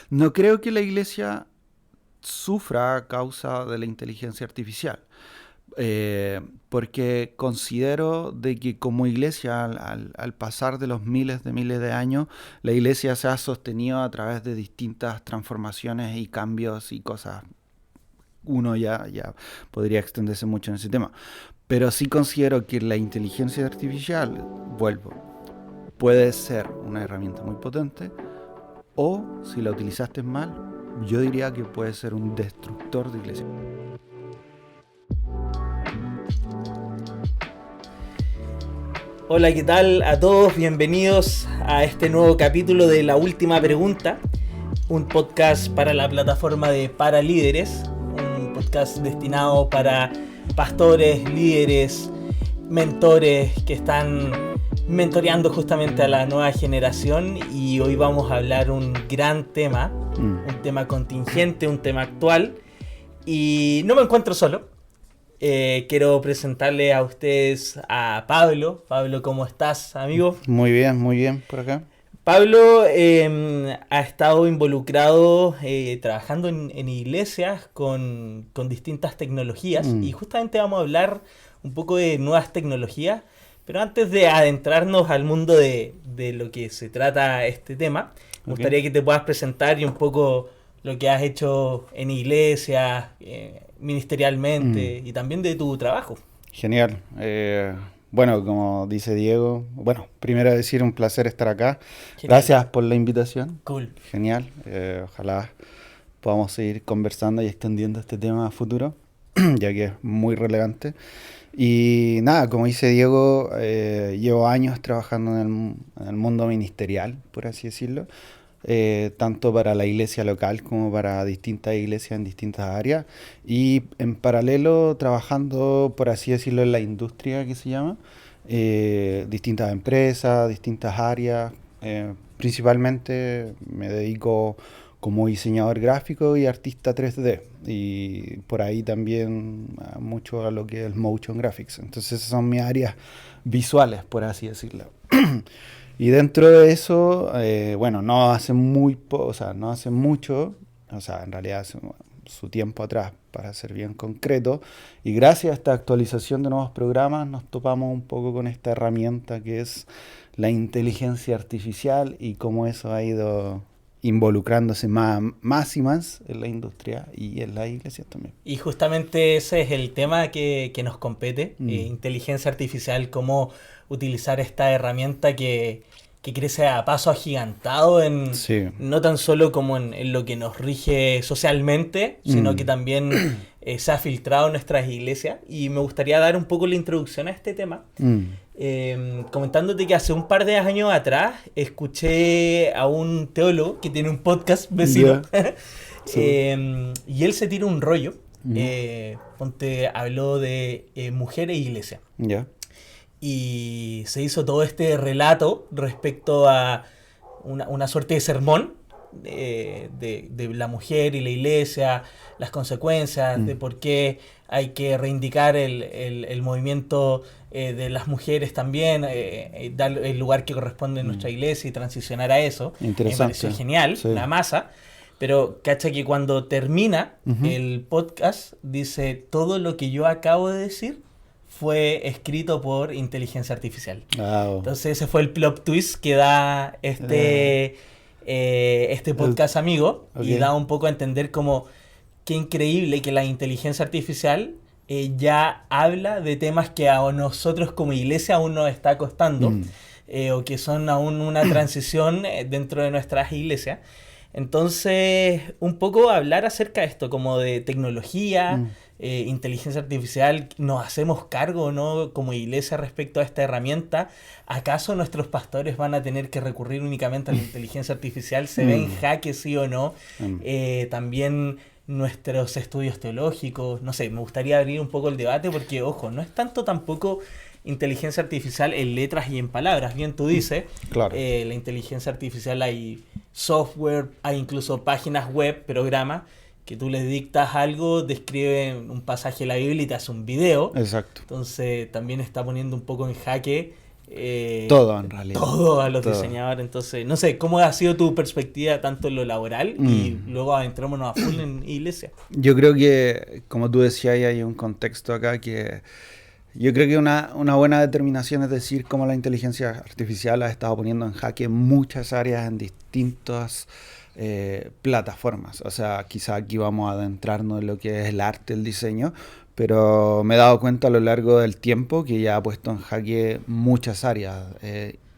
No creo que la iglesia sufra a causa de la inteligencia artificial. Porque considero de que como iglesia, al pasar de los miles de años, la iglesia se ha sostenido a través de distintas transformaciones y cambios y cosas. Uno ya podría extenderse mucho en ese tema. Pero sí considero que la inteligencia artificial, vuelvo, puede ser una herramienta muy potente o, si la utilizaste mal, yo diría que puede ser un destructor de iglesia. Hola, ¿qué tal a todos? Bienvenidos a este nuevo capítulo de La Última Pregunta, un podcast para la plataforma de Paralíderes, un podcast destinado para pastores, líderes, mentores que están mentoreando justamente a la nueva generación, y hoy vamos a hablar un gran tema, un tema contingente, un tema actual, y no me encuentro solo. Quiero presentarle a ustedes a Pablo. Pablo, ¿cómo estás, amigo? Muy bien por acá. Pablo ha estado involucrado trabajando en iglesias con distintas tecnologías, y justamente vamos a hablar un poco de nuevas tecnologías. Pero antes de adentrarnos al mundo de lo que se trata este tema, me gustaría que te puedas presentar y un poco lo que has hecho en iglesias, ministerialmente, y también de tu trabajo. Genial. Bueno, como dice Diego, primero decir un placer estar acá. Genial. Gracias por la invitación. Cool. Genial. Ojalá podamos seguir conversando y extendiendo este tema a futuro, ya que es muy relevante. Y nada, como dice Diego, llevo años trabajando en el mundo ministerial, por así decirlo. Tanto para la iglesia local como para distintas iglesias en distintas áreas, y en paralelo trabajando, por así decirlo, en la industria que se llama, distintas empresas, distintas áreas. Principalmente me dedico como diseñador gráfico y artista 3D, y por ahí también mucho a lo que es el motion graphics. Entonces esas son mis áreas visuales, por así decirlo. Y dentro de eso, no hace no hace mucho, en realidad hace su tiempo atrás, para ser bien concreto, y gracias a esta actualización de nuevos programas nos topamos un poco con esta herramienta que es la inteligencia artificial, y cómo eso ha ido involucrándose más y más en la industria y en las iglesias también. Y justamente ese es el tema que nos compete, inteligencia artificial, cómo utilizar esta herramienta que crece a paso agigantado Sí. no tan solo como en lo que nos rige socialmente, sino que también se ha filtrado en nuestras iglesias. Y me gustaría dar un poco la introducción a este tema, comentándote que hace un par de años atrás escuché a un teólogo que tiene un podcast vecino. Yeah. Y él se tira un rollo. Habló de mujer e iglesia. Ya. Yeah. Y se hizo todo este relato respecto a una suerte de sermón de la mujer y la iglesia, las consecuencias, de por qué hay que reivindicar el movimiento de las mujeres también, dar el lugar que corresponde en nuestra iglesia y transicionar a eso. Interesante. Me pareció genial, Sí. la masa. Pero cacha que cuando termina el podcast dice: todo lo que yo acabo de decir fue escrito por inteligencia artificial. Wow. Entonces ese fue el plot twist que da este podcast, amigo. Okay. Y da un poco a entender como qué increíble que la inteligencia artificial ya habla de temas que a nosotros como iglesia aún nos está costando, o que son aún una transición dentro de nuestras iglesias. Entonces, un poco hablar acerca de esto, como de tecnología, inteligencia artificial. ¿Nos hacemos cargo o no como iglesia respecto a esta herramienta? ¿Acaso nuestros pastores van a tener que recurrir únicamente a la inteligencia artificial? ¿Se ven jaque, sí o no? También nuestros estudios teológicos. No sé, me gustaría abrir un poco el debate porque, ojo, no es tanto tampoco inteligencia artificial en letras y en palabras. Bien tú dices, claro. La inteligencia artificial, hay software, hay incluso páginas web, programas, que tú les dictas algo, describe un pasaje de la Biblia y te hace un video. Exacto. Entonces también está poniendo un poco en jaque Todo en realidad. Todo a los Todo. diseñadores. Entonces, no sé, ¿cómo ha sido tu perspectiva tanto en lo laboral y luego adentrémonos a full en iglesia? Yo creo que, como tú decías, hay un contexto acá que yo creo que una buena determinación es decir cómo la inteligencia artificial ha estado poniendo en jaque muchas áreas en distintas plataformas. O sea, quizá aquí vamos a adentrarnos en lo que es el arte, el diseño, pero me he dado cuenta a lo largo del tiempo que ya ha puesto en jaque muchas áreas.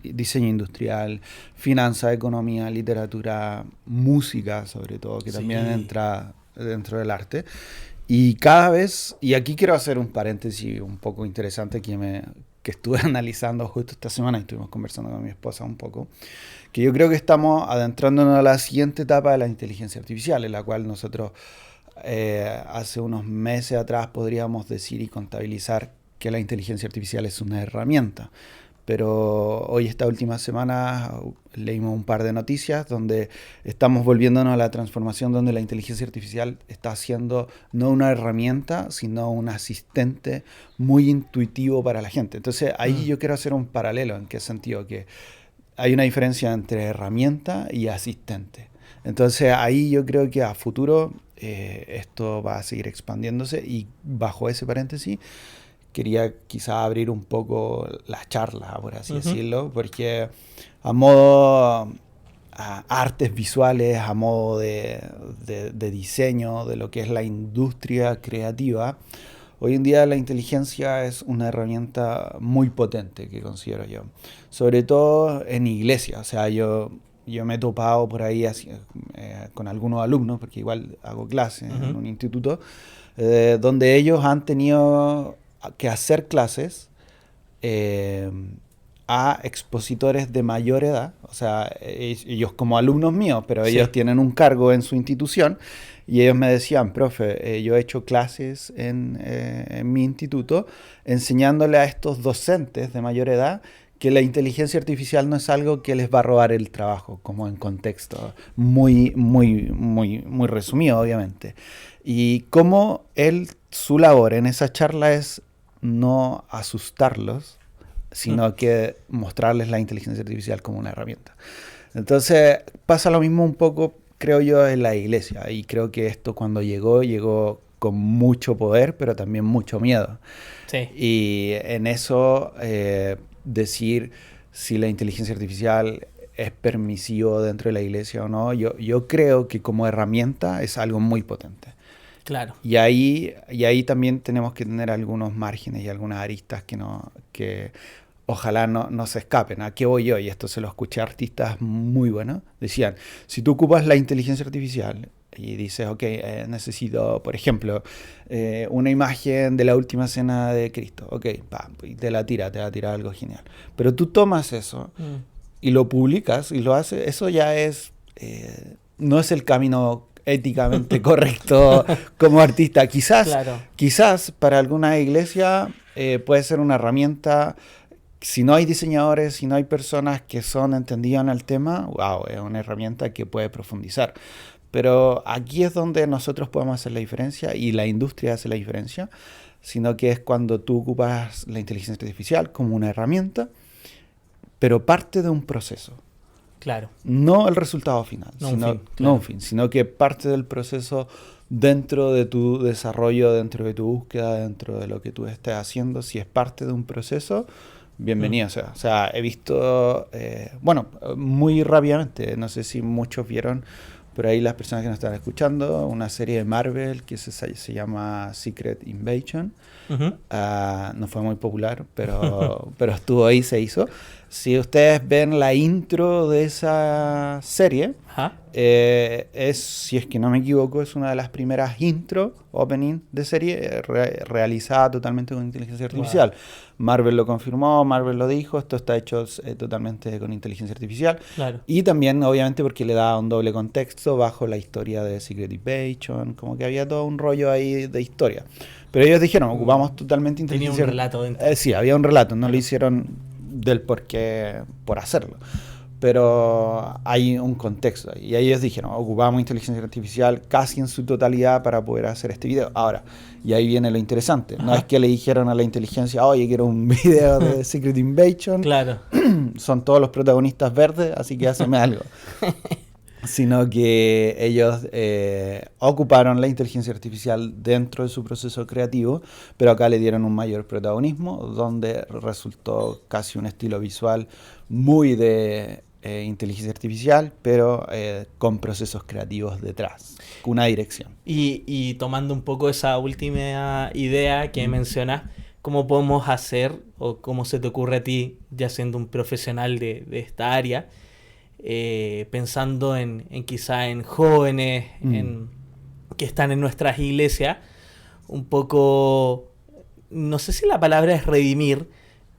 Diseño industrial, finanzas, economía, literatura, música sobre todo, que también Sí. entra dentro del arte. Y cada vez, y aquí quiero hacer un paréntesis un poco interesante que estuve analizando justo esta semana y estuvimos conversando con mi esposa un poco, que yo creo que estamos adentrándonos a la siguiente etapa de la inteligencia artificial, en la cual nosotros hace unos meses atrás podríamos decir y contabilizar que la inteligencia artificial es una herramienta. Pero hoy, esta última semana, leímos un par de noticias donde estamos volviéndonos a la transformación donde la inteligencia artificial está siendo no una herramienta, sino un asistente muy intuitivo para la gente. Entonces, ahí yo quiero hacer un paralelo. ¿En qué sentido? Que hay una diferencia entre herramienta y asistente. Entonces, ahí yo creo que a futuro esto va a seguir expandiéndose y bajo ese paréntesis quería quizá abrir un poco la charla, por así decirlo, porque a modo artes visuales, a modo de diseño, de lo que es la industria creativa, hoy en día la inteligencia es una herramienta muy potente que considero yo, sobre todo en iglesia. O sea, yo me he topado por ahí con algunos alumnos, porque igual hago clases en un instituto, donde ellos han tenido que hacer clases a expositores de mayor edad, o sea, ellos como alumnos míos, pero ellos tienen un cargo en su institución, y ellos me decían, profe, yo he hecho clases en mi instituto enseñándole a estos docentes de mayor edad que la inteligencia artificial no es algo que les va a robar el trabajo, como en contexto muy, muy, muy, muy resumido, obviamente. Y cómo su labor en esa charla es no asustarlos, sino que mostrarles la inteligencia artificial como una herramienta. Entonces pasa lo mismo un poco, creo yo, en la iglesia, y creo que esto cuando llegó con mucho poder, pero también mucho miedo. Sí. Y en eso decir si la inteligencia artificial es permisivo dentro de la iglesia o no, yo creo que como herramienta es algo muy potente. Claro. Y ahí también tenemos que tener algunos márgenes y algunas aristas que ojalá no se escapen. ¿A qué voy yo? Y esto se lo escuché a artistas muy buenos. Decían, si tú ocupas la inteligencia artificial y dices, ok, necesito, por ejemplo, una imagen de la última cena de Cristo. Ok, y te va a tirar algo genial. Pero tú tomas eso y lo publicas y lo haces, eso ya no es el camino éticamente correcto como artista. Quizás para alguna iglesia puede ser una herramienta. Si no hay diseñadores, si no hay personas que son entendidas en el tema, wow, es una herramienta que puede profundizar. Pero aquí es donde nosotros podemos hacer la diferencia y la industria hace la diferencia, sino que es cuando tú ocupas la inteligencia artificial como una herramienta, pero parte de un proceso. Claro. No el resultado final, No un fin, sino que parte del proceso dentro de tu desarrollo, dentro de tu búsqueda, dentro de lo que tú estés haciendo. Si es parte de un proceso, bienvenido. O sea, he visto, muy rápidamente, no sé si muchos vieron por ahí las personas que nos están escuchando, una serie de Marvel que se llama Secret Invasion. No fue muy popular, pero estuvo ahí, se hizo. Si ustedes ven la intro de esa serie, si es que no me equivoco, es una de las primeras opening de serie realizada totalmente con inteligencia artificial. Wow. Marvel lo confirmó, Marvel lo dijo, esto está hecho totalmente con inteligencia artificial. Claro. Y también, obviamente, porque le da un doble contexto bajo la historia de Secret Invasion, como que había todo un rollo ahí de historia. Pero ellos dijeron, ocupamos totalmente inteligencia. Tenía un relato dentro. Sí, había un relato, no lo hicieron del por hacerlo. pero hay un contexto. Y ellos dijeron, ocupamos inteligencia artificial casi en su totalidad para poder hacer este video. Ahora, y ahí viene lo interesante. No es que le dijeron a la inteligencia, oye, quiero un video de Secret Invasion. Claro. Son todos los protagonistas verdes, así que hazme algo. Sino que ellos ocuparon la inteligencia artificial dentro de su proceso creativo, pero acá le dieron un mayor protagonismo, donde resultó casi un estilo visual muy de inteligencia artificial, pero con procesos creativos detrás, con una dirección. Y tomando un poco esa última idea que mencionas, ¿cómo podemos hacer, o cómo se te ocurre a ti, ya siendo un profesional de esta área, pensando en quizá en jóvenes que están en nuestras iglesias, un poco, no sé si la palabra es redimir,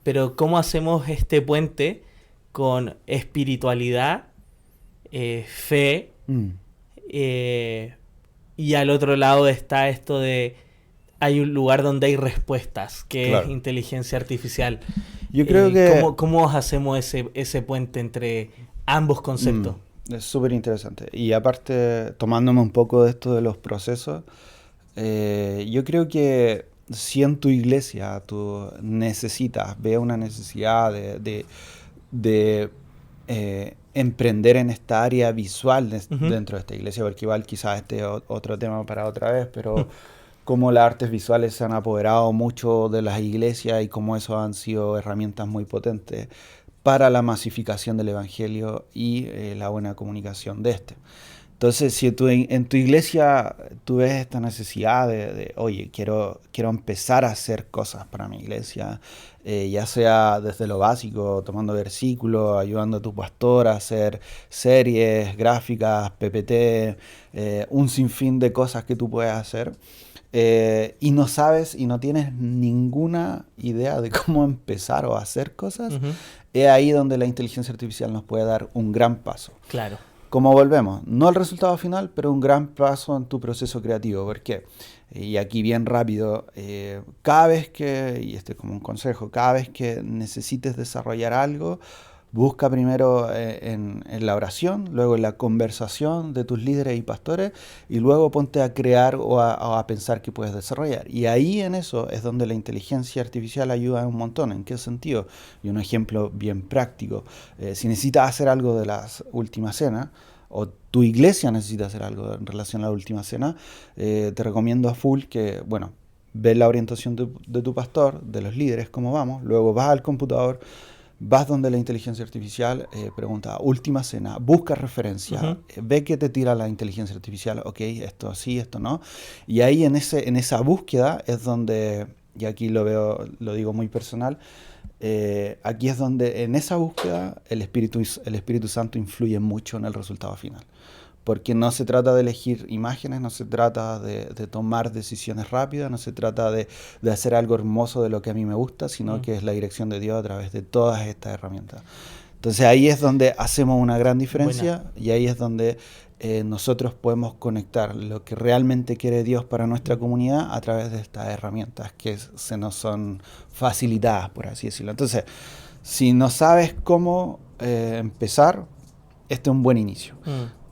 pero cómo hacemos este puente con espiritualidad, fe, y al otro lado está esto de hay un lugar donde hay respuestas, que Claro. es inteligencia artificial. Yo creo que ¿Cómo hacemos ese puente entre ambos conceptos? es súper interesante. Y aparte, tomándome un poco de esto de los procesos, yo creo que si en tu iglesia tú ves una necesidad de emprender en esta área visual dentro de esta iglesia, porque igual quizás este es otro tema para otra vez, pero cómo las artes visuales se han apoderado mucho de las iglesias y cómo eso han sido herramientas muy potentes para la masificación del evangelio y la buena comunicación de este. Entonces, si tú en tu iglesia tú ves esta necesidad oye, quiero empezar a hacer cosas para mi iglesia, ya sea desde lo básico, tomando versículos, ayudando a tu pastor a hacer series, gráficas, PPT, un sinfín de cosas que tú puedes hacer, y no sabes y no tienes ninguna idea de cómo empezar o hacer cosas, es ahí donde la inteligencia artificial nos puede dar un gran paso. Claro. Como volvemos, no el resultado final, pero un gran paso en tu proceso creativo. ¿Por qué? Y aquí bien rápido, cada vez que, y este es como un consejo, cada vez que necesites desarrollar algo, busca primero en la oración, luego en la conversación de tus líderes y pastores, y luego ponte a crear o a pensar que puedes desarrollar. Y ahí en eso es donde la inteligencia artificial ayuda un montón. ¿En qué sentido? Y un ejemplo bien práctico. Si necesitas hacer algo de las últimas cenas, o tu iglesia necesita hacer algo en relación a la última cena, te recomiendo a full que, bueno, ves la orientación de tu pastor, de los líderes, cómo vamos, luego vas al computador, vas donde la inteligencia artificial, pregunta última cena, busca referencia, ve que te tira la inteligencia artificial, ok, esto sí, esto no, y ahí en esa búsqueda es donde, y aquí lo digo muy personal, aquí es donde en esa búsqueda el Espíritu Santo influye mucho en el resultado final. Porque no se trata de elegir imágenes, no se trata de tomar decisiones rápidas, no se trata de hacer algo hermoso de lo que a mí me gusta, sino que es la dirección de Dios a través de todas estas herramientas. Entonces ahí es donde hacemos una gran diferencia. Buena. Y ahí es donde nosotros podemos conectar lo que realmente quiere Dios para nuestra comunidad a través de estas herramientas que se nos son facilitadas, por así decirlo. Entonces, si no sabes cómo empezar, este es un buen inicio.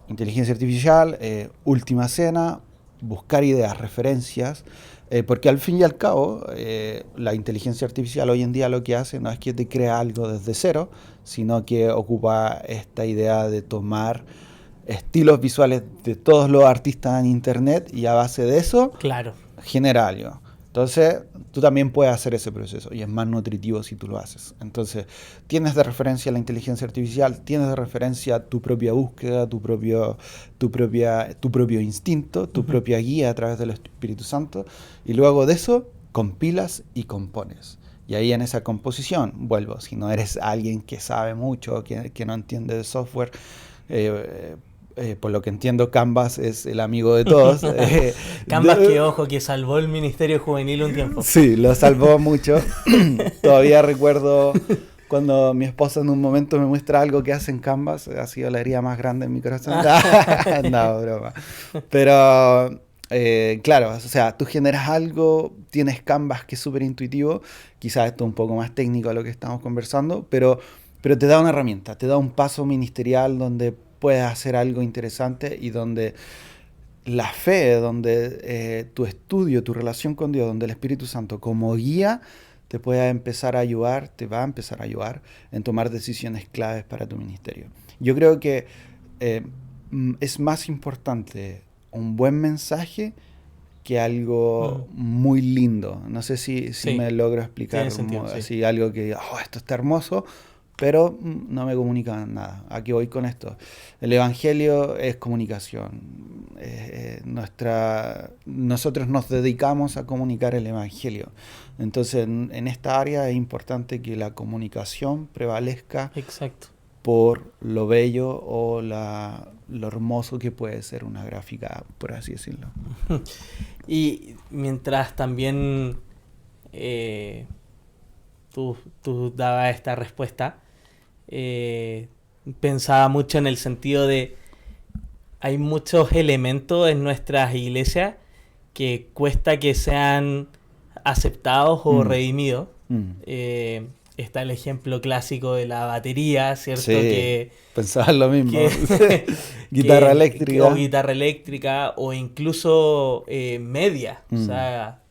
Inteligencia artificial, última cena, buscar ideas, referencias, porque al fin y al cabo la inteligencia artificial hoy en día lo que hace no es que te crea algo desde cero, sino que ocupa esta idea de tomar estilos visuales de todos los artistas en internet y a base de eso genera algo. Entonces, tú también puedes hacer ese proceso y es más nutritivo si tú lo haces. Entonces, tienes de referencia la inteligencia artificial, tienes de referencia tu propia búsqueda, tu propio instinto, tu propia guía a través del Espíritu Santo, y luego de eso compilas y compones. Y ahí en esa composición, vuelvo, si no eres alguien que sabe mucho, que no entiende de software, por lo que entiendo, Canvas es el amigo de todos. Canvas, que salvó el Ministerio Juvenil un tiempo. Sí, lo salvó mucho. Todavía recuerdo cuando mi esposa en un momento me muestra algo que hace en Canvas, ha sido la herida más grande en mi corazón. No, broma. Pero, claro, o sea, tú generas algo, tienes Canvas que es súper intuitivo, quizás esto es un poco más técnico a lo que estamos conversando, pero pero te da una herramienta, te da un paso ministerial donde puedes hacer algo interesante y donde la fe, donde tu estudio, tu relación con Dios, donde el Espíritu Santo como guía te puede empezar a ayudar, te va a empezar a ayudar en tomar decisiones claves para tu ministerio. Yo creo que es más importante un buen mensaje que algo muy lindo. No sé si me logro explicar. Sentido, así algo que, esto está hermoso, pero no me comunica nada. Aquí voy con esto. El Evangelio es comunicación. Nosotros nos dedicamos a comunicar el Evangelio. Entonces, en esta área es importante que la comunicación prevalezca. Exacto. Por lo bello o lo hermoso que puede ser una gráfica, por así decirlo. Y mientras también tú dabas esta respuesta, pensaba mucho en el sentido de hay muchos elementos en nuestras iglesias que cuesta que sean aceptados o redimidos. Está el ejemplo clásico de la batería, ¿cierto? Sí, que pensaba lo mismo. Guitarra eléctrica. O guitarra eléctrica, o incluso media. O sea,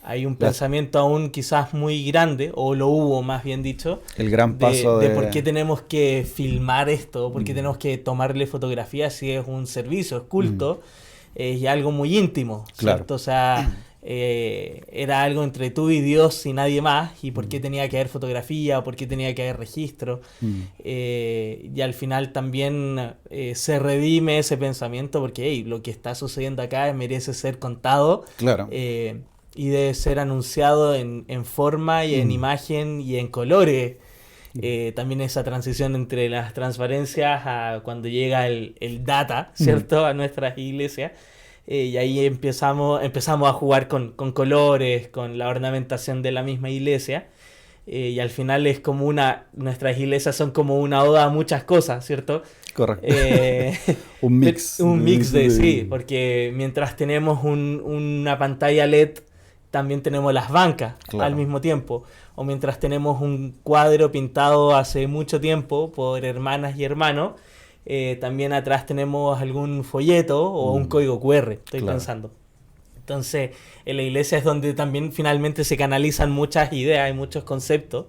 hay un pensamiento aún quizás muy grande, o lo hubo más bien dicho. El gran paso de por qué tenemos que filmar esto, por qué tenemos que tomarle fotografías si es un servicio, es culto, y algo muy íntimo, ¿cierto? Claro. O sea... era algo entre tú y Dios y nadie más, y por qué tenía que haber fotografía, o por qué tenía que haber registro, y al final también se redime ese pensamiento porque lo que está sucediendo acá merece ser contado, claro. Y debe ser anunciado en forma y en imagen y en colores. También esa transición entre las transparencias a cuando llega el data, ¿cierto? A nuestras iglesias. Y ahí empezamos a jugar con colores, con la ornamentación de la misma iglesia. Y al final es como nuestras iglesias son como una oda a muchas cosas, ¿cierto? Correcto. Un mix. Un mix sí, porque mientras tenemos una pantalla LED, también tenemos las bancas al mismo tiempo. O mientras tenemos un cuadro pintado hace mucho tiempo por hermanas y hermanos, también atrás tenemos algún folleto o un código QR, estoy pensando. Entonces, en la iglesia es donde también finalmente se canalizan muchas ideas y muchos conceptos.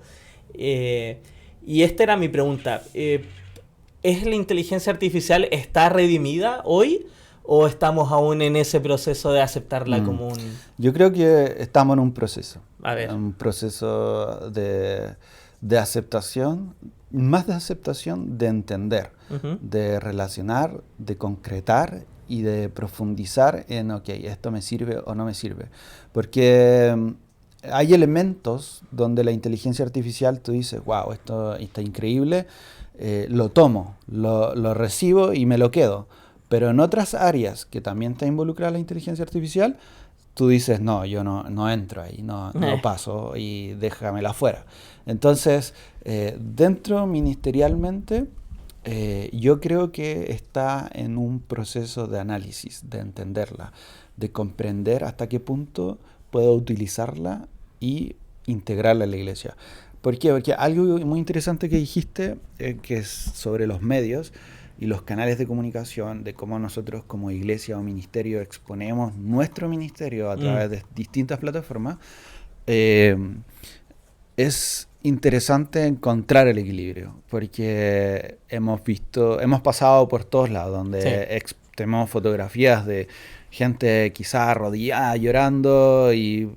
Y esta era mi pregunta. ¿Es la inteligencia artificial está redimida hoy o estamos aún en ese proceso de aceptarla como un...? Yo creo que estamos en un proceso. A ver. Un proceso de aceptación, más de aceptación, de entender, de relacionar, de concretar y de profundizar en, esto me sirve o no me sirve. Porque hay elementos donde la inteligencia artificial tú dices, wow, esto está increíble, lo tomo, lo recibo y me lo quedo. Pero en otras áreas que también está involucrada la inteligencia artificial, tú dices, no, yo no entro ahí, no paso y déjamela fuera. Entonces, dentro ministerialmente, yo creo que está en un proceso de análisis, de entenderla, de comprender hasta qué punto puedo utilizarla y integrarla en la iglesia. ¿Por qué? Porque algo muy interesante que dijiste, que es sobre los medios y los canales de comunicación, de cómo nosotros como iglesia o ministerio exponemos nuestro ministerio a través de distintas plataformas, es interesante encontrar el equilibrio, porque hemos pasado por todos lados, donde tenemos fotografías de gente quizás arrodillada, llorando y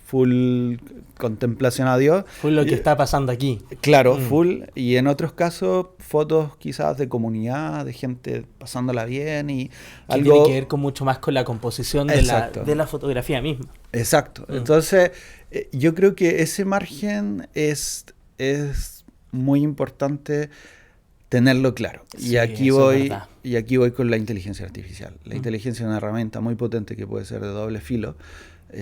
full contemplación a Dios. Full lo que está pasando aquí. Claro, full. Y en otros casos, fotos quizás de comunidad, de gente pasándola bien y que algo... tiene que ver con mucho más con la composición de la fotografía misma. Exacto. Entonces, yo creo que ese margen es muy importante tenerlo claro. Sí, y aquí voy con la inteligencia artificial. La inteligencia es una herramienta muy potente que puede ser de doble filo,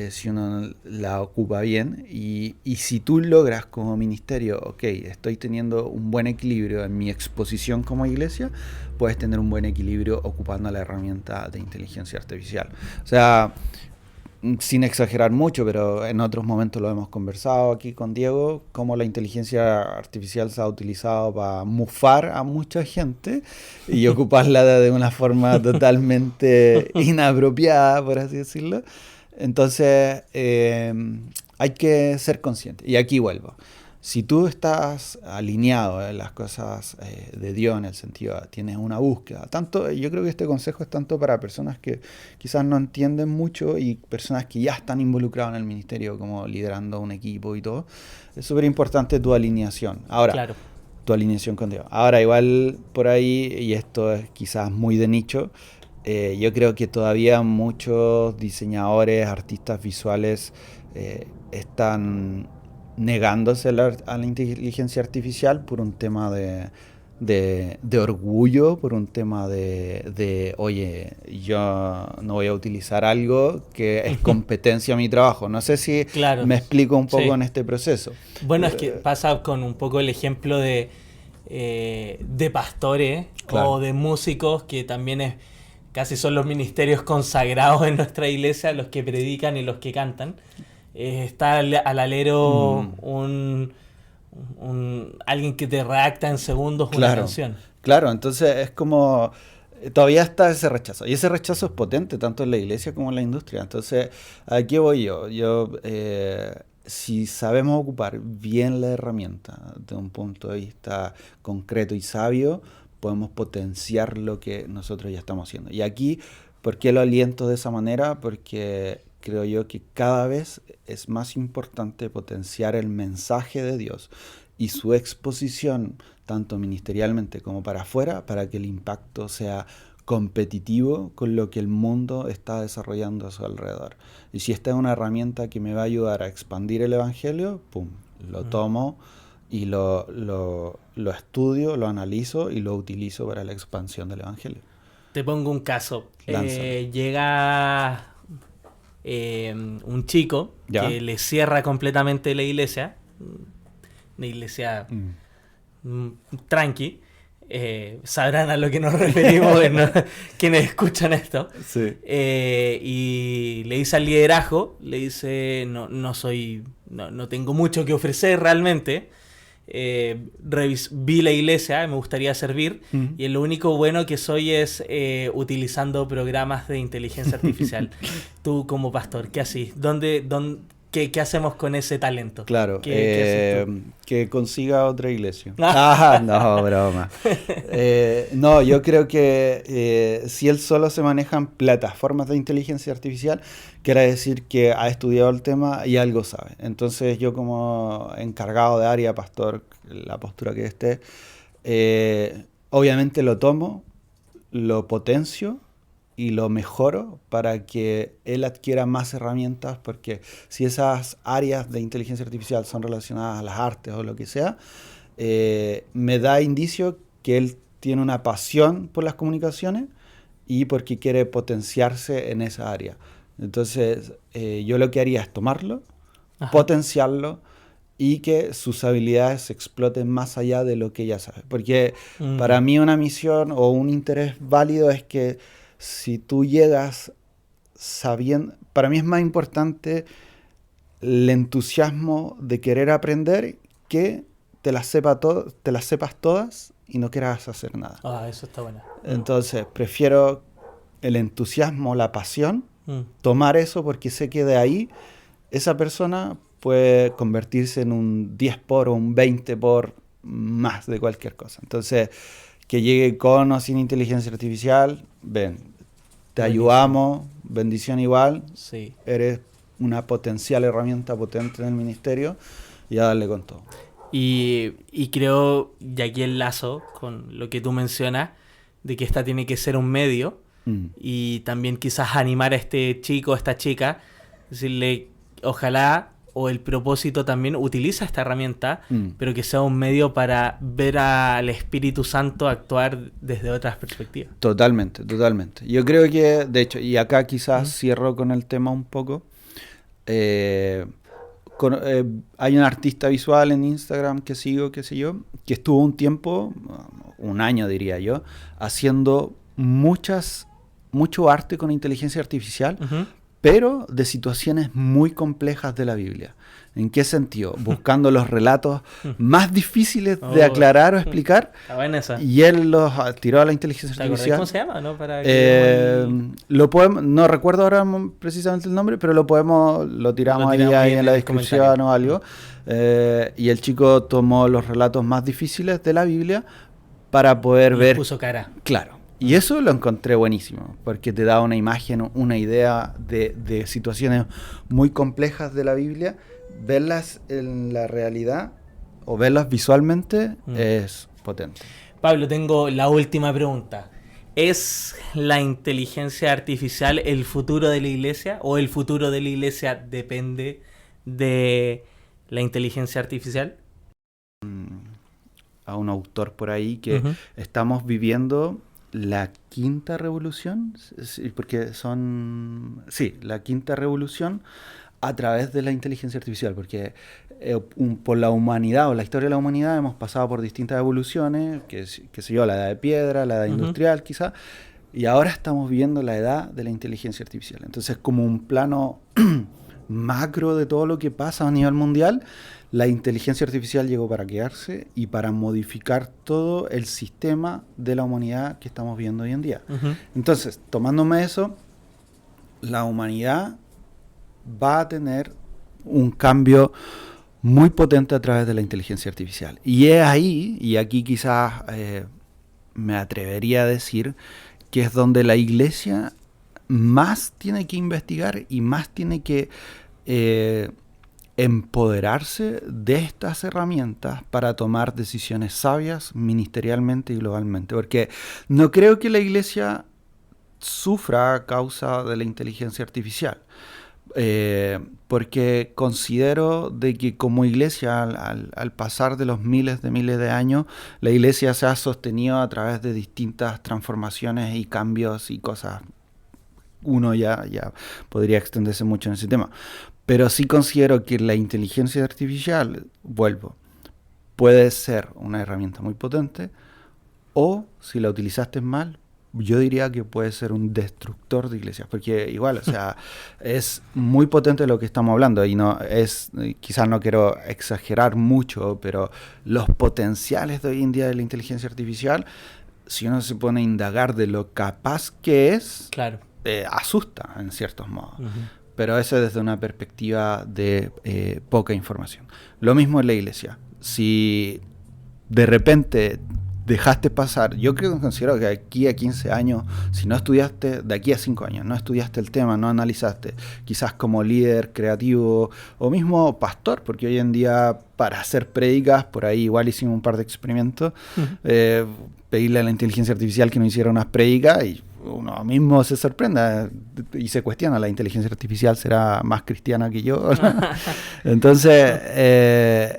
si uno la ocupa bien, y si tú logras como ministerio, estoy teniendo un buen equilibrio en mi exposición como iglesia, puedes tener un buen equilibrio ocupando la herramienta de inteligencia artificial. O sea, sin exagerar mucho, pero en otros momentos lo hemos conversado aquí con Diego, cómo la inteligencia artificial se ha utilizado para mufar a mucha gente y ocuparla de una forma totalmente inapropiada, por así decirlo. Entonces, hay que ser consciente. Y aquí vuelvo. Si tú estás alineado en las cosas de Dios, en el sentido de tienes una búsqueda, tanto, yo creo que este consejo es tanto para personas que quizás no entienden mucho y personas que ya están involucradas en el ministerio, como liderando un equipo y todo. Es súper importante tu alineación. Ahora, Claro. tu alineación con Dios. Ahora, igual por ahí, y esto es quizás muy de nicho, yo creo que todavía muchos diseñadores, artistas visuales están negándose a la inteligencia artificial por un tema de orgullo, por un tema oye, yo no voy a utilizar algo que es competencia a mi trabajo. No sé si Claro. me explico un poco Sí. en este proceso. Bueno, es que pasa con un poco el ejemplo de pastores Claro. o de músicos que también casi son los ministerios consagrados en nuestra iglesia, los que predican y los que cantan. Está al alero alguien que te redacta en segundos una Claro, canción. claro, entonces es como, todavía está ese rechazo, y ese rechazo es potente tanto en la iglesia como en la industria. Entonces, aquí voy si sabemos ocupar bien la herramienta de un punto de vista concreto y sabio, podemos potenciar lo que nosotros ya estamos haciendo. Y aquí, ¿por qué lo aliento de esa manera? Porque creo yo que cada vez es más importante potenciar el mensaje de Dios y su exposición, tanto ministerialmente como para afuera, para que el impacto sea competitivo con lo que el mundo está desarrollando a su alrededor. Y si esta es una herramienta que me va a ayudar a expandir el evangelio, pum, lo tomo y lo estudio, lo analizo y lo utilizo para la expansión del evangelio. Te pongo un caso. Lánzalo. Llega un chico ¿Ya? que le cierra completamente la iglesia, una iglesia tranqui. Sabrán a lo que nos referimos quienes escuchan esto. Sí. Y le dice al liderazgo, le dice, no tengo mucho que ofrecer realmente. Vi la iglesia, me gustaría servir, y lo único bueno que soy es utilizando programas de inteligencia artificial. Tú como pastor, ¿qué haces? ¿Qué hacemos con ese talento? Claro, ¿Qué haces tú? que consiga otra iglesia. No, broma. No, yo creo que si él solo se maneja en plataformas de inteligencia artificial, quiere decir que ha estudiado el tema y algo sabe. Entonces yo como encargado de área, pastor, la postura que esté, obviamente lo tomo, lo potencio y lo mejoro para que él adquiera más herramientas, porque si esas áreas de inteligencia artificial son relacionadas a las artes o lo que sea, me da indicio que él tiene una pasión por las comunicaciones y porque quiere potenciarse en esa área. Entonces, yo lo que haría es tomarlo, Ajá. potenciarlo y que sus habilidades se exploten más allá de lo que ella sabe. Porque para mí una misión o un interés válido es que si tú llegas sabiendo, para mí es más importante el entusiasmo de querer aprender que te las sepas todas y no quieras hacer nada. Eso está bueno. Entonces, prefiero el entusiasmo, la pasión, tomar eso porque sé que de ahí esa persona puede convertirse en un 10 por o un 20 por más de cualquier cosa. Entonces, que llegue con o sin inteligencia artificial, ven, te ayudamos, bendición igual, sí. Eres una potencial herramienta potente en el ministerio y a darle con todo. Y creo, y aquí enlazo con lo que tú mencionas, de que esta tiene que ser un medio y también quizás animar a este chico, a esta chica, decirle, ojalá, o el propósito también, utiliza esta herramienta, pero que sea un medio para ver al Espíritu Santo actuar desde otras perspectivas. Totalmente, totalmente. Yo creo que, de hecho, y acá quizás cierro con el tema un poco, hay un artista visual en Instagram que sigo, qué sé yo, que estuvo un tiempo, un año diría yo, haciendo mucho arte con inteligencia artificial, pero de situaciones muy complejas de la Biblia. ¿En qué sentido? Buscando los relatos más difíciles de aclarar o explicar. Está buena esa. Y él los tiró a la inteligencia artificial. ¿Cómo se llama? ¿No? Para que lo podemos, no recuerdo ahora precisamente el nombre, pero lo tiramos ahí en la descripción o algo. Y el chico tomó los relatos más difíciles de la Biblia para poder ver. Puso cara. Claro. Y eso lo encontré buenísimo, porque te da una imagen, una idea de situaciones muy complejas de la Biblia. Verlas en la realidad o verlas visualmente es potente. Pablo, tengo la última pregunta. ¿Es la inteligencia artificial el futuro de la iglesia o el futuro de la iglesia depende de la inteligencia artificial? A un autor por ahí que estamos viviendo la quinta revolución, porque la quinta revolución a través de la inteligencia artificial, porque por la humanidad o la historia de la humanidad hemos pasado por distintas evoluciones, que sé yo, la edad de piedra, la edad industrial quizá, y ahora estamos viviendo la edad de la inteligencia artificial. Entonces, como un plano macro de todo lo que pasa a nivel mundial, la inteligencia artificial llegó para quedarse y para modificar todo el sistema de la humanidad que estamos viendo hoy en día. Entonces, tomándome eso, la humanidad va a tener un cambio muy potente a través de la inteligencia artificial. Y es ahí, y aquí quizás me atrevería a decir, que es donde la iglesia más tiene que investigar y más tiene que empoderarse de estas herramientas para tomar decisiones sabias ministerialmente y globalmente. Porque no creo que la iglesia sufra a causa de la inteligencia artificial. Porque considero de que como iglesia al pasar de los miles de años, la iglesia se ha sostenido a través de distintas transformaciones y cambios y cosas. Uno ya podría extenderse mucho en ese tema, pero sí considero que la inteligencia artificial, puede ser una herramienta muy potente, o si la utilizaste mal, yo diría que puede ser un destructor de iglesias, porque igual, o sea, es muy potente lo que estamos hablando y quizás no quiero exagerar mucho, pero los potenciales de hoy en día de la inteligencia artificial, si uno se pone a indagar de lo capaz que es, claro, asusta en ciertos modos. Pero eso desde una perspectiva de poca información. Lo mismo en la iglesia. Si de repente dejaste pasar, yo considero que aquí a 15 años, si no estudiaste, de aquí a 5 años, no estudiaste el tema, no analizaste, quizás como líder creativo o mismo pastor, porque hoy en día para hacer prédicas, por ahí igual hicimos un par de experimentos, pedirle a la inteligencia artificial que nos hiciera unas prédicas y uno mismo se sorprende y se cuestiona, ¿la inteligencia artificial será más cristiana que yo? Entonces,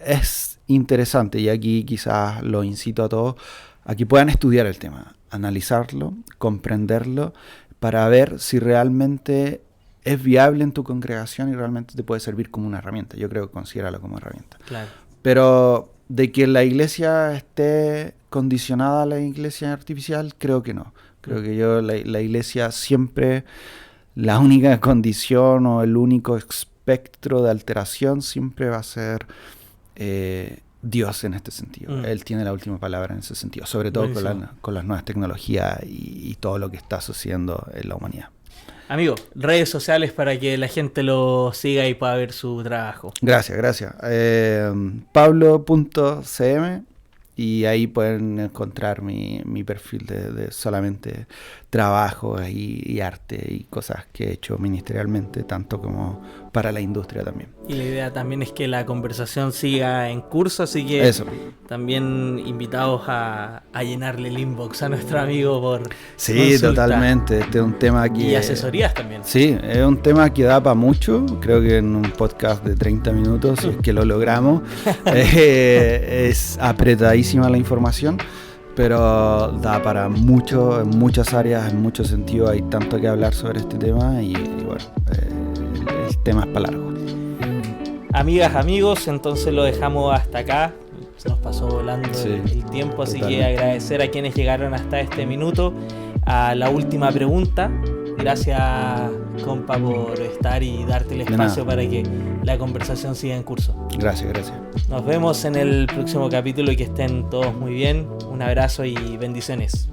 es interesante, y aquí quizás lo incito a todos a que puedan estudiar el tema, analizarlo, comprenderlo, para ver si realmente es viable en tu congregación y realmente te puede servir como una herramienta. Yo creo que considéralo como herramienta. Claro. Pero de que la iglesia esté condicionada a la iglesia artificial, creo que no. Creo que la iglesia siempre, la única condición o el único espectro de alteración siempre va a ser Dios en este sentido. Él tiene la última palabra en ese sentido, sobre todo con las nuevas tecnologías y todo lo que está sucediendo en la humanidad. Amigo, redes sociales para que la gente lo siga y pueda ver su trabajo. Gracias. Pablo.cm, y ahí pueden encontrar mi perfil de solamente trabajo y arte y cosas que he hecho ministerialmente, tanto como para la industria también. Y la idea también es que la conversación siga en curso, así que eso. También invitados a llenarle el inbox a nuestro amigo por sí, consulta. Totalmente. Este es un tema que... Y asesorías también. Sí, es un tema que da para mucho. Creo que en un podcast de 30 minutos, si es que lo logramos, es apretadísima la información, pero da para mucho, en muchas áreas, en muchos sentidos. Hay tanto que hablar sobre este tema y bueno, el tema es para largo. Amigas, amigos, entonces lo dejamos hasta acá. Nos pasó volando el tiempo, así que agradecer a quienes llegaron hasta este minuto. A la última pregunta, Gracias, compa, por estar y darte el De espacio nada. para que la conversación siga en curso. Gracias, gracias. Nos vemos en el próximo capítulo y que estén todos muy bien. Un abrazo y bendiciones.